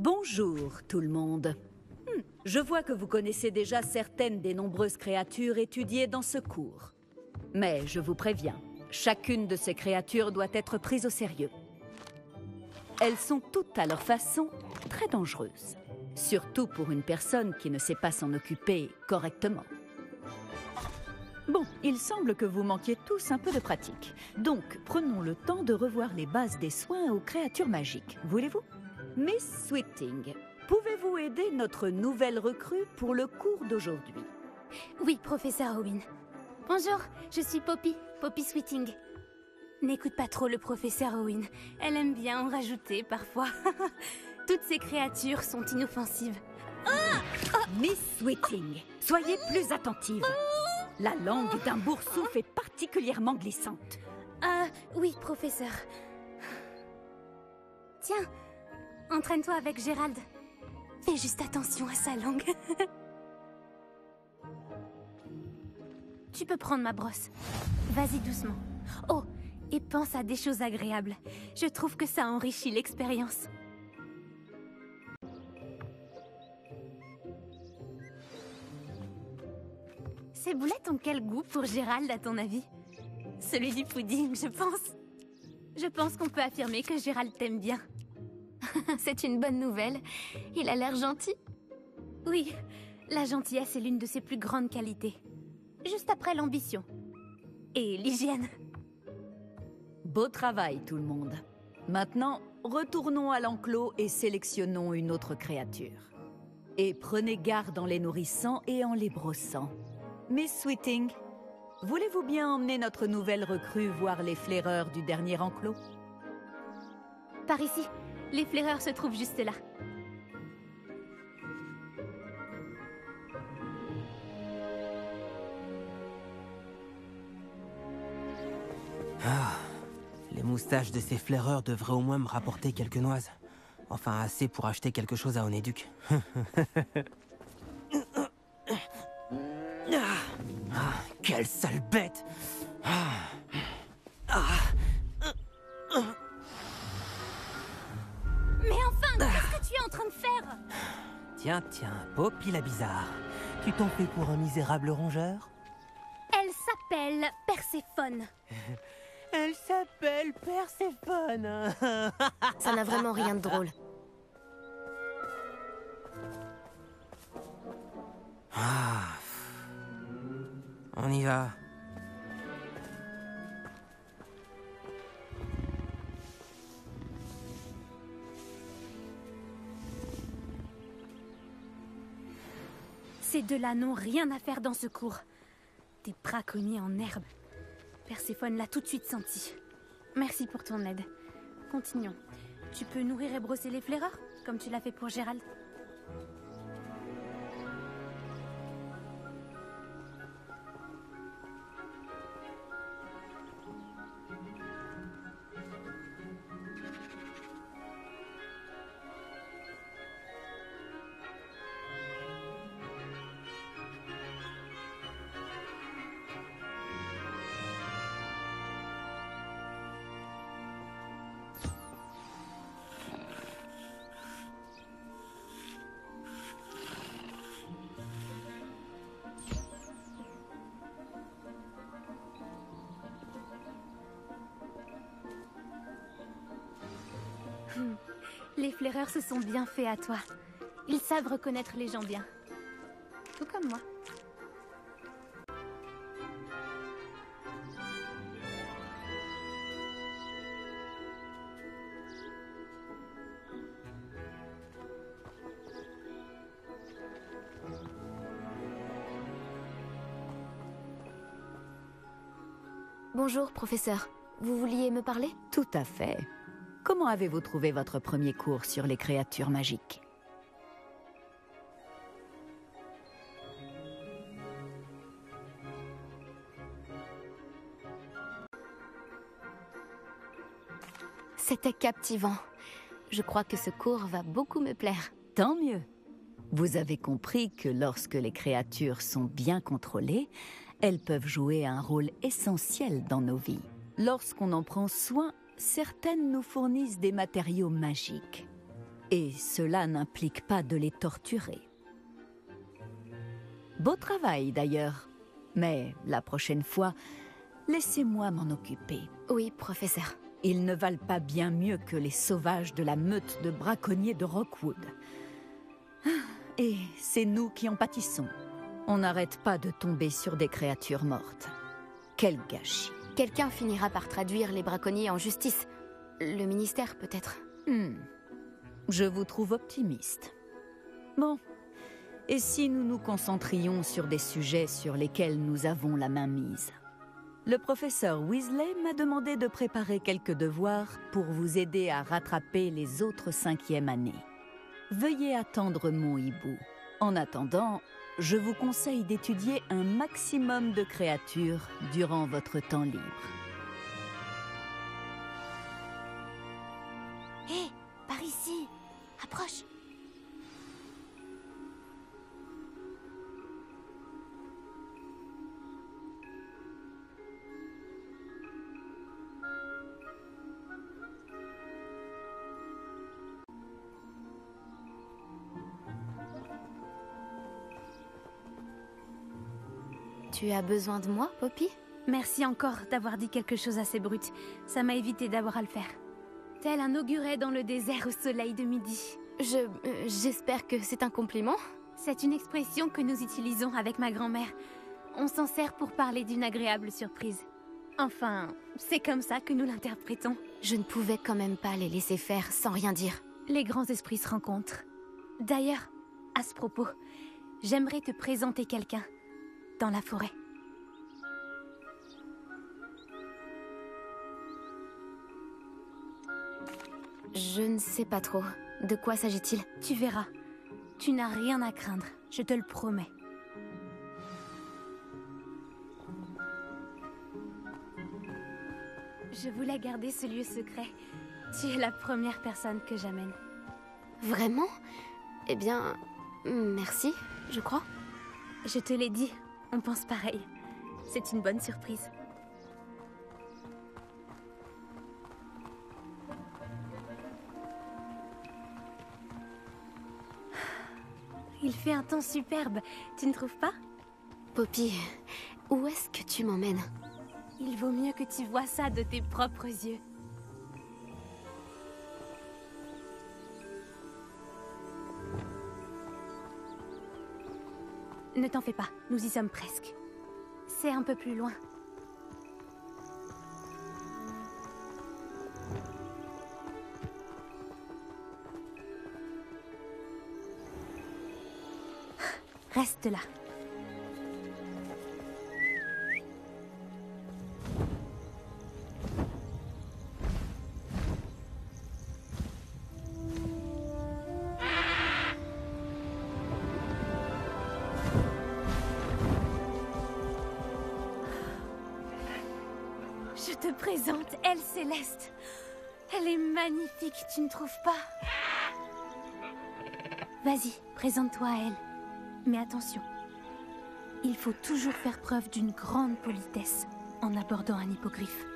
Bonjour tout le monde. Je vois que vous connaissez déjà certaines des nombreuses créatures étudiées dans ce cours. Mais je vous préviens, chacune de ces créatures doit être prise au sérieux. Elles sont toutes à leur façon très dangereuses. Surtout pour une personne qui ne sait pas s'en occuper correctement. Bon, il semble que vous manquiez tous un peu de pratique. Donc, prenons le temps de revoir les bases des soins aux créatures magiques. Voulez-vous? Miss Sweeting, pouvez-vous aider notre nouvelle recrue pour le cours d'aujourd'hui? Oui, professeur Owen. Bonjour, je suis Poppy, Poppy Sweeting. N'écoute pas trop le professeur Owen. Elle aime bien en rajouter parfois. Toutes ces créatures sont inoffensives. Miss Sweeting, soyez plus attentive. La langue d'un boursouf est particulièrement glissante. Oui, professeur. Tiens, entraîne-toi avec Gérald. Fais juste attention à sa langue. Tu peux prendre ma brosse. Vas-y doucement. Oh, et pense à des choses agréables. Je trouve que ça enrichit l'expérience. Ces boulettes ont quel goût pour Gérald, à ton avis? Celui du pudding, je pense. Je pense qu'on peut affirmer que Gérald t'aime bien. C'est une bonne nouvelle. Il a l'air gentil. Oui, la gentillesse est l'une de ses plus grandes qualités. Juste après l'ambition. Et l'hygiène. Beau travail tout le monde. Maintenant, retournons à l'enclos et sélectionnons une autre créature. Et prenez garde en les nourrissant et en les brossant. Miss Sweeting, voulez-vous bien emmener notre nouvelle recrue voir les flaireurs du dernier enclos? Par ici, les flaireurs se trouvent juste là. Les moustaches de ces flaireurs devraient au moins me rapporter quelques noises. Enfin, assez pour acheter quelque chose à Onéduc. Quelle sale bête! Mais enfin, qu'est-ce que tu es en train de faire? Tiens, Poppy la bizarre. Tu t'en fais pour un misérable rongeur? Elle s'appelle Perséphone. Elle s'appelle Perséphone. Ça n'a vraiment rien de drôle. On y va. Ces deux-là n'ont rien à faire dans ce cours. Des braconniers en herbe. Perséphone l'a tout de suite senti. Merci pour ton aide. Continuons. Tu peux nourrir et brosser les flaireurs, comme tu l'as fait pour Gérald. Les flaireurs se sont bien faits à toi. Ils savent reconnaître les gens bien. Tout comme moi. Bonjour, professeur. Vous vouliez me parler? Tout à fait. Comment avez-vous trouvé votre premier cours sur les créatures magiques? C'était captivant. Je crois que ce cours va beaucoup me plaire. Tant mieux. Vous avez compris que lorsque les créatures sont bien contrôlées, elles peuvent jouer un rôle essentiel dans nos vies. Lorsqu'on en prend soin, certaines nous fournissent des matériaux magiques. Et cela n'implique pas de les torturer. Beau travail d'ailleurs, mais la prochaine fois, laissez-moi m'en occuper. Oui, professeur. Ils ne valent pas bien mieux que les sauvages de la meute de braconniers de Rockwood. Et c'est nous qui en pâtissons. On n'arrête pas de tomber sur des créatures mortes. Quel gâchis. Quelqu'un finira par traduire les braconniers en justice. Le ministère, peut-être. Je vous trouve optimiste. Bon, et si nous nous concentrions sur des sujets sur lesquels nous avons la main mise? Le professeur Weasley m'a demandé de préparer quelques devoirs pour vous aider à rattraper les autres 5e années. Veuillez attendre mon hibou. En attendant, je vous conseille d'étudier un maximum de créatures durant votre temps libre. Hé, par ici. Approche. Tu as besoin de moi, Poppy? Merci encore d'avoir dit quelque chose assez brut. Ça m'a évité d'avoir à le faire. Tel un auguret dans le désert au soleil de midi. J'espère que c'est un compliment. C'est une expression que nous utilisons avec ma grand-mère. On s'en sert pour parler d'une agréable surprise. Enfin, c'est comme ça que nous l'interprétons. Je ne pouvais quand même pas les laisser faire sans rien dire. Les grands esprits se rencontrent. D'ailleurs, à ce propos, j'aimerais te présenter quelqu'un dans la forêt. Je ne sais pas trop. De quoi s'agit-il? Tu verras. Tu n'as rien à craindre, je te le promets. Je voulais garder ce lieu secret. Tu es la première personne que j'amène. Vraiment? Eh bien, merci, je crois. Je te l'ai dit, on pense pareil. C'est une bonne surprise. Il fait un temps superbe, tu ne trouves pas? Poppy, où est-ce que tu m'emmènes? Il vaut mieux que tu vois ça de tes propres yeux. Ne t'en fais pas, nous y sommes presque. C'est un peu plus loin. Reste là. Je te présente Elle Céleste. Elle est magnifique, tu ne trouves pas? Vas-y, présente-toi à elle. Mais attention, il faut toujours faire preuve d'une grande politesse en abordant un hippogriffe.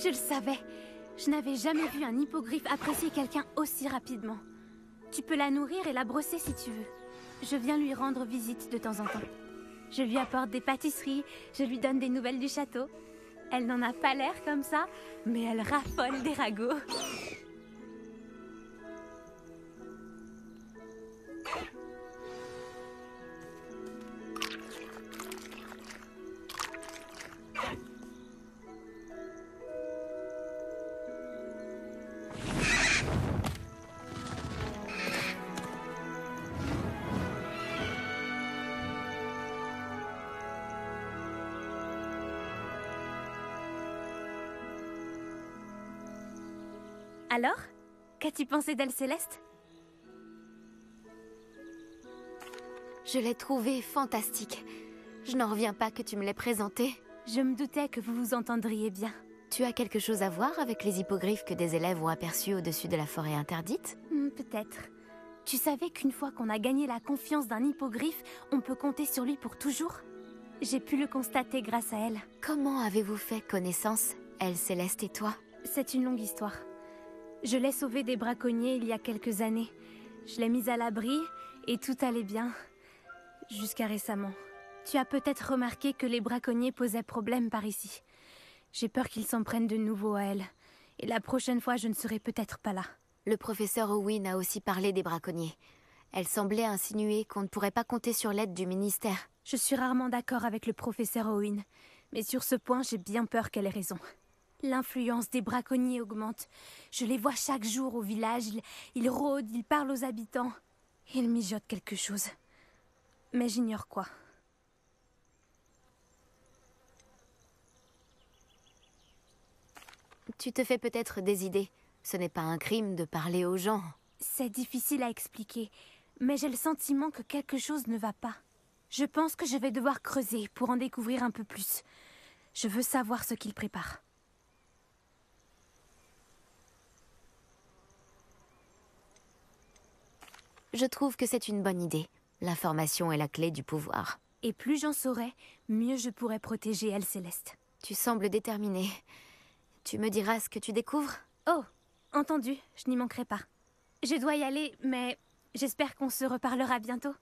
Je le savais. Je n'avais jamais vu un hippogriffe apprécier quelqu'un aussi rapidement. Tu peux la nourrir et la brosser si tu veux. Je viens lui rendre visite de temps en temps. Je lui apporte des pâtisseries, je lui donne des nouvelles du château. Elle n'en a pas l'air comme ça, mais elle raffole des ragots. Alors, qu'as-tu pensé d'Elle Céleste? Je l'ai trouvée fantastique. Je n'en reviens pas que tu me l'aies présenté. Je me doutais que vous vous entendriez bien. Tu as quelque chose à voir avec les hippogriffes que des élèves ont aperçus au-dessus de la forêt interdite? Peut-être. Tu savais qu'une fois qu'on a gagné la confiance d'un hippogriffe, on peut compter sur lui pour toujours? J'ai pu le constater grâce à elle. Comment avez-vous fait connaissance, elle, Céleste et toi? C'est une longue histoire. Je l'ai sauvée des braconniers il y a quelques années. Je l'ai mise à l'abri et tout allait bien. Jusqu'à récemment. Tu as peut-être remarqué que les braconniers posaient problème par ici. J'ai peur qu'ils s'en prennent de nouveau à elle. Et la prochaine fois, je ne serai peut-être pas là. Le professeur Owen a aussi parlé des braconniers. Elle semblait insinuer qu'on ne pourrait pas compter sur l'aide du ministère. Je suis rarement d'accord avec le professeur Owen. Mais sur ce point, j'ai bien peur qu'elle ait raison. L'influence des braconniers augmente. Je les vois chaque jour au village. Ils rôdent, ils parlent aux habitants. Ils mijotent quelque chose. Mais j'ignore quoi. Tu te fais peut-être des idées. Ce n'est pas un crime de parler aux gens. C'est difficile à expliquer, mais j'ai le sentiment que quelque chose ne va pas. Je pense que je vais devoir creuser pour en découvrir un peu plus. Je veux savoir ce qu'ils préparent. Je trouve que c'est une bonne idée. L'information est la clé du pouvoir. Et plus j'en saurai, mieux je pourrai protéger Elle Céleste. Tu sembles déterminée. Tu me diras ce que tu découvres? Oh, entendu, je n'y manquerai pas. Je dois y aller, mais j'espère qu'on se reparlera bientôt.